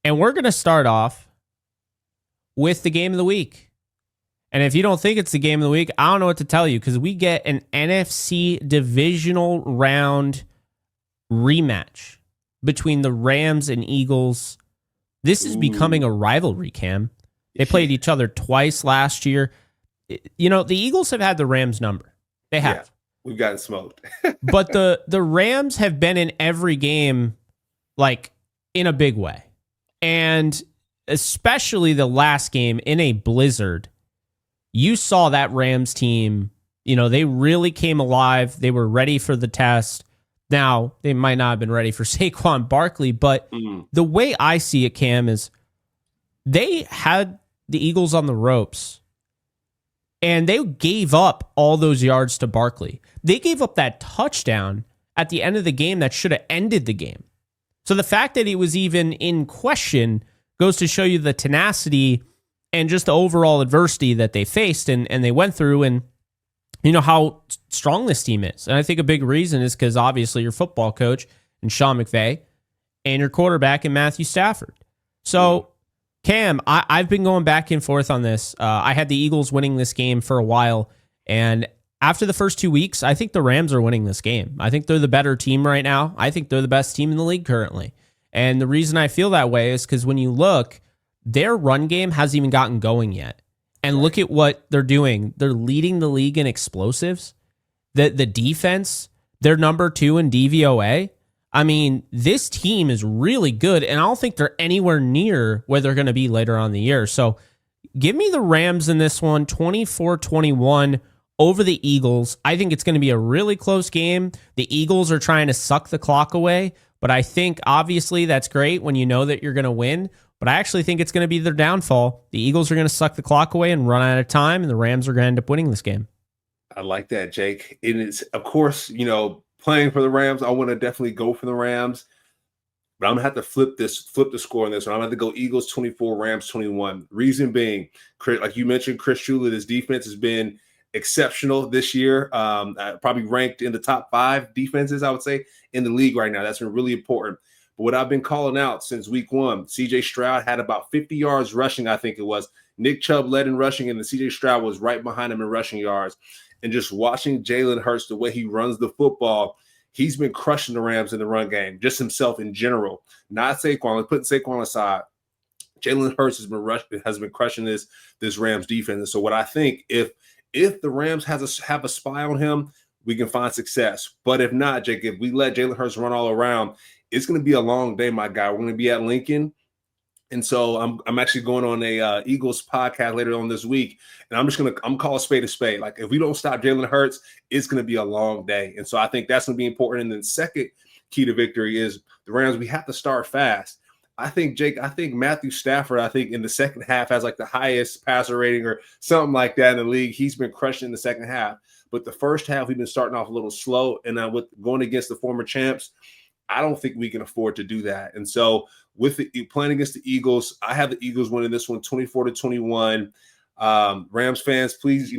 And we're going to start off with the game of the week. And if you don't think it's the game of the week, I don't know what to tell you, because we get an NFC divisional round rematch between the Rams and Eagles. This is becoming a rivalry, Cam. They played each other twice last year. You know, the Eagles have had the Rams number. They have. Yeah, we've gotten smoked. But the Rams have been in every game, like, in a big way. And especially the last game in a blizzard, you saw that Rams team, you know, they really came alive. They were ready for the test. Now, they might not have been ready for Saquon Barkley, but the way I see it, Cam, is they had the Eagles on the ropes, and they gave up all those yards to Barkley. They gave up that touchdown at the end of the game that should have ended the game. So the fact that it was even in question goes to show you the tenacity and just the overall adversity that they faced and they went through, and you know how strong this team is. And I think a big reason is because obviously your football coach and Sean McVay and your quarterback in Matthew Stafford. So Cam, I've been going back and forth on this. I had the Eagles winning this game for a while, and after the first 2 weeks, I think the Rams are winning this game. I think they're the better team right now. I think they're the best team in the league currently. And the reason I feel that way is because when you look, their run game hasn't even gotten going yet. And look at what they're doing. They're leading the league in explosives. The defense, they're number 2 in DVOA. I mean, this team is really good, and I don't think they're anywhere near where they're going to be later on in the year. So give me the Rams in this one, 24-21 over the Eagles. I think it's going to be a really close game. The Eagles are trying to suck the clock away, but I think obviously that's great when you know that you're going to win. But I actually think it's going to be their downfall. The Eagles are going to suck the clock away and run out of time, and the Rams are going to end up winning this game. I like that, Jake. And it's, of course, you know, playing for the Rams, I want to definitely go for the Rams. But I'm going to have to flip the score on this one. I'm going to have to go Eagles 24, Rams 21. Reason being, like you mentioned, Chris Shula, his defense has been exceptional this year. Probably ranked in the top 5 defenses, I would say, in the league right now. That's been really important. But what I've been calling out since week 1, C.J. Stroud had about 50 yards rushing, I think it was. Nick Chubb led in rushing, and C.J. Stroud was right behind him in rushing yards. And just watching Jalen Hurts, the way he runs the football, he's been crushing the Rams in the run game, just himself in general. Not Saquon. Let's put Saquon aside. Jalen Hurts has been crushing this Rams defense. And so what I think, if the Rams have a spy on him, we can find success. But if not, Jake, if we let Jalen Hurts run all around, it's going to be a long day, my guy. We're going to be at Lincoln. And so I'm actually going on a Eagles podcast later on this week. And I'm calling a spade. Like, if we don't stop Jalen Hurts, it's going to be a long day. And so I think that's going to be important. And then second key to victory is the Rams. We have to start fast. I think Matthew Stafford, in the second half has like the highest passer rating or something like that in the league. He's been crushing in the second half. But the first half, we've been starting off a little slow. And with going against the former champs, I don't think we can afford to do that. And so with playing against the Eagles, I have the Eagles winning this one 24-21. Rams fans, please,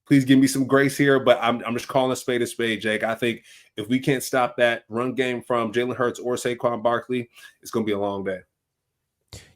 please give me some grace here, but I'm just calling a spade, Jake. I think if we can't stop that run game from Jalen Hurts or Saquon Barkley, it's going to be a long day.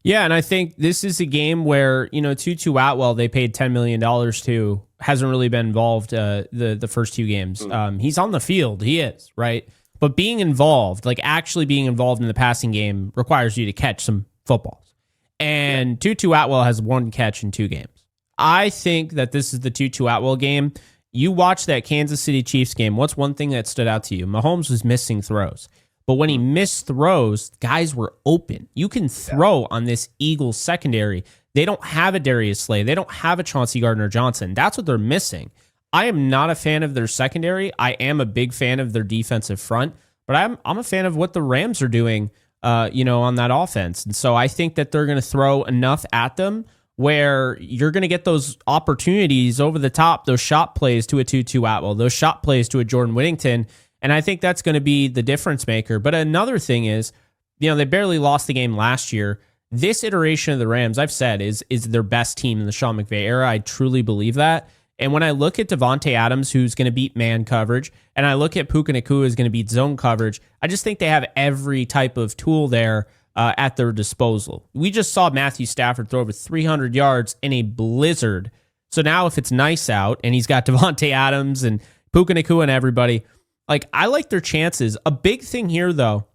Yeah, and I think this is a game where, Tutu Atwell, they paid $10 million to, hasn't really been involved the first 2 games. He's on the field. He is, right? But being involved, like actually being involved in the passing game, requires you to catch some footballs. And Tutu Atwell has 1 catch in 2 games. I think that this is the Tutu Atwell game. You watch that Kansas City Chiefs game. What's one thing that stood out to you? Mahomes was missing throws. But when he missed throws, guys were open. You can throw on this Eagles secondary. They don't have a Darius Slay. They don't have a Chauncey Gardner-Johnson. That's what they're missing. I am not a fan of their secondary. I am a big fan of their defensive front, but I'm a fan of what the Rams are doing, on that offense. And so I think that they're going to throw enough at them where you're going to get those opportunities over the top, those shot plays to a Tutu Atwell, those shot plays to a Jordan Whittington. And I think that's going to be the difference maker. But another thing is, they barely lost the game last year. This iteration of the Rams, I've said, is their best team in the Sean McVay era. I truly believe that. And when I look at Devontae Adams, who's going to beat man coverage, and I look at Puka Nacua, who's going to beat zone coverage, I just think they have every type of tool there at their disposal. We just saw Matthew Stafford throw over 300 yards in a blizzard. So now if it's nice out and he's got Devontae Adams and Puka Nacua and everybody, like, I like their chances. A big thing here, though,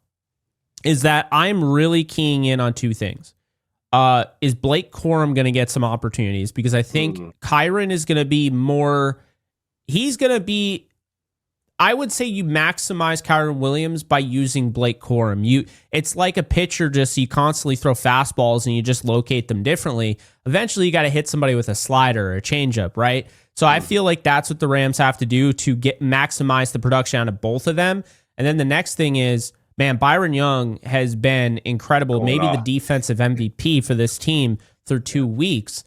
is that I'm really keying in on two things. Is Blake Corum going to get some opportunities? Because I think Kyron is going to be more, he's going to be, I would say you maximize Kyron Williams by using Blake Corum. It's like a pitcher, just you constantly throw fastballs and you just locate them differently. Eventually, you got to hit somebody with a slider or a changeup, right? So I feel like that's what the Rams have to do to maximize the production out of both of them. And then the next thing is, man, Byron Young has been incredible, maybe the defensive MVP for this team through 2 weeks.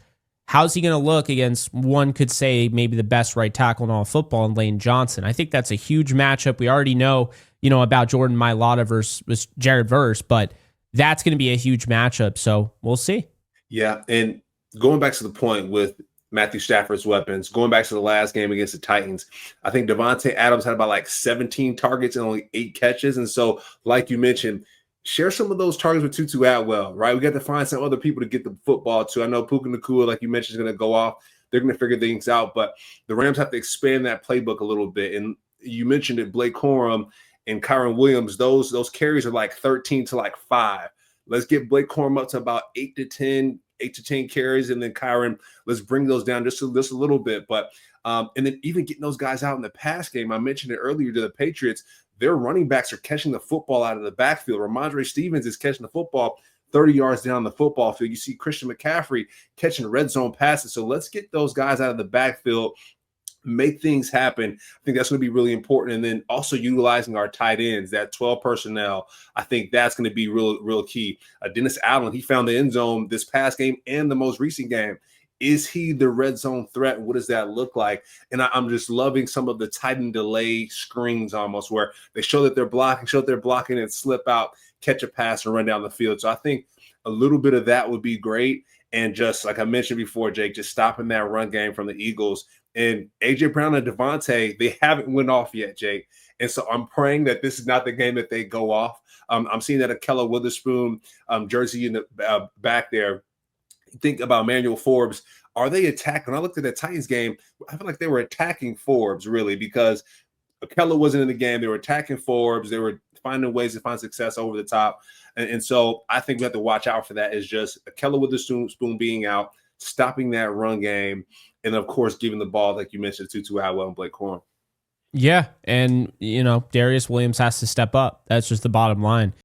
How's he going to look against, one could say, maybe the best right tackle in all of football, in Lane Johnson? I think that's a huge matchup. We already know, about Jordan Mailata versus Jared Verse, but that's going to be a huge matchup. So we'll see. Yeah, and going back to the point with Matthew Stafford's weapons, going back to the last game against the Titans, I think Devontae Adams had about like 17 targets and only 8 catches. And so, like you mentioned, share some of those targets with Tutu Atwell, right? We got to find some other people to get the football to. I know Puka Nacua, like you mentioned, is going to go off. They're going to figure things out, but the Rams have to expand that playbook a little bit. And you mentioned it, Blake Corum and Kyron Williams, those carries are like 13 to like 5. Let's get Blake Corum up to about 8 to 10 carries, and then Kyron, let's bring those down just a little bit. But and then even getting those guys out in the pass game, I mentioned it earlier to the Patriots, their running backs are catching the football out of the backfield. Ramondre Stevens is catching the football 30 yards down the football field. You see Christian McCaffrey catching red zone passes. So let's get those guys out of the backfield, make things happen. I think that's going to be really important. And then also utilizing our tight ends, that 12 personnel, I think that's going to be real key. Dennis Allen, he found the end zone this past game and the most recent game. Is he the red zone threat? What does that look like? And I'm just loving some of the tight end delay screens almost, where they show that they're blocking and slip out, catch a pass and run down the field. So I think a little bit of that would be great. And just like I mentioned before, Jake, just stopping that run game from the Eagles. And A.J. Brown and Devontae, they haven't went off yet, Jake. And so I'm praying that this is not the game that they go off. I'm seeing that Akella Witherspoon jersey in the back there. Think about Emmanuel Forbes. Are they attacking? When I looked at the Titans game, I feel like they were attacking Forbes, really, because Akella wasn't in the game. They were attacking Forbes. They were finding ways to find success over the top. And so I think we have to watch out for that. Is just Akella Witherspoon being out, stopping that run game, and, of course, giving the ball, like you mentioned, to Tutu Atwell and Blake Corum. Yeah, and, Darius Williams has to step up. That's just the bottom line.